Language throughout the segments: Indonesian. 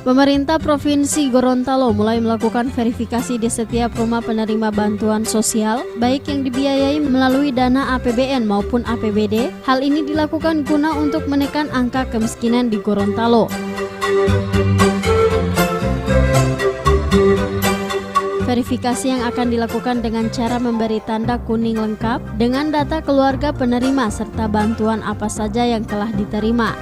Pemerintah Provinsi Gorontalo mulai melakukan verifikasi di setiap rumah penerima bantuan sosial, baik yang dibiayai melalui dana APBN maupun APBD. Hal ini dilakukan guna untuk menekan angka kemiskinan di Gorontalo. Verifikasi yang akan dilakukan dengan cara memberi tanda kuning lengkap dengan data keluarga penerima serta bantuan apa saja yang telah diterima.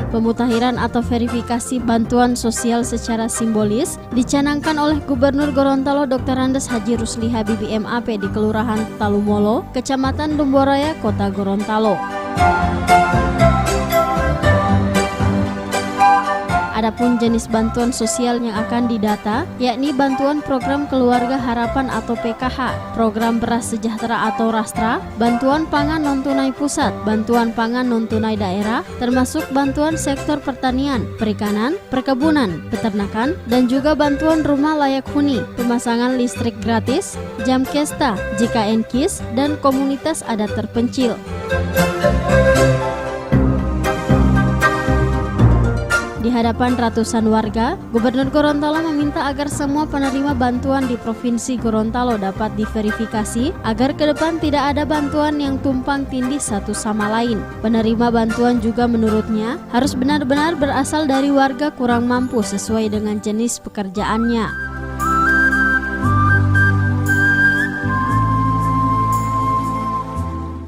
Pemutahiran atau verifikasi bantuan sosial secara simbolis dicanangkan oleh Gubernur Gorontalo Dr. Andes Haji Rusli Habibie MAP di Kelurahan Talumolo, Kecamatan Dumboraya, Kota Gorontalo. Adapun jenis bantuan sosial yang akan didata, yakni bantuan program Keluarga Harapan atau PKH, program Beras Sejahtera atau Rastra, bantuan pangan non-tunai pusat, bantuan pangan non-tunai daerah, termasuk bantuan sektor pertanian, perikanan, perkebunan, peternakan, dan juga bantuan rumah layak huni, pemasangan listrik gratis, jam kesta, JKN KIS, dan komunitas adat terpencil. Di hadapan ratusan warga, Gubernur Gorontalo meminta agar semua penerima bantuan di Provinsi Gorontalo dapat diverifikasi agar ke depan tidak ada bantuan yang tumpang tindih satu sama lain. Penerima bantuan juga menurutnya harus benar-benar berasal dari warga kurang mampu sesuai dengan jenis pekerjaannya.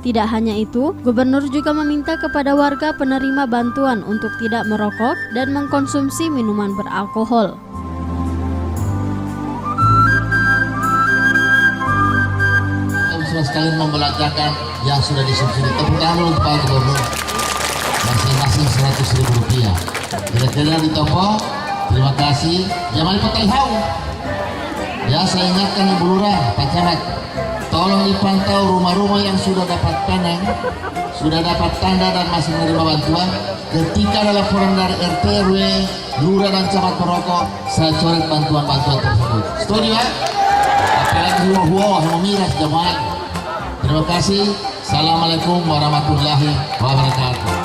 Tidak hanya itu, Gubernur juga meminta kepada warga penerima bantuan untuk tidak merokok dan mengkonsumsi minuman beralkohol. Saya sekalian membelanjakan yang sudah disubsidi. Tepuk tangan dulu Pak Gubernur. Masing-masing Rp100.000. Kira-kira di toko. Terima kasih. Jangan lupa tahu. Ya, saya ingatkan Ibu Lurah, Pak Camat. Tolong dipantau rumah-rumah yang sudah dapat panang, sudah dapat tanda dan masih menerima bantuan. Ketika ada laporan dari RT, RW, lurah dan camat merokok, saya coret bantuan-bantuan tersebut. Setuju ya? Apalagi huah-huah memiras jamaah. Terima kasih. Assalamualaikum warahmatullahi wabarakatuh.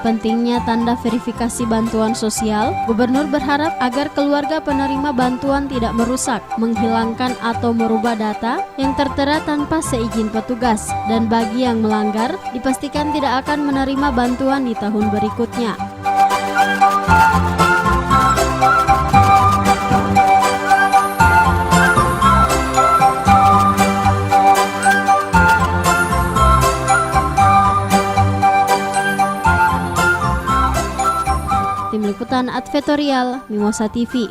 Pentingnya tanda verifikasi bantuan sosial, Gubernur berharap agar keluarga penerima bantuan tidak merusak, menghilangkan atau merubah data yang tertera tanpa seizin petugas, dan bagi yang melanggar, dipastikan tidak akan menerima bantuan di tahun berikutnya. Tim Liputan Advertorial Mimosa TV.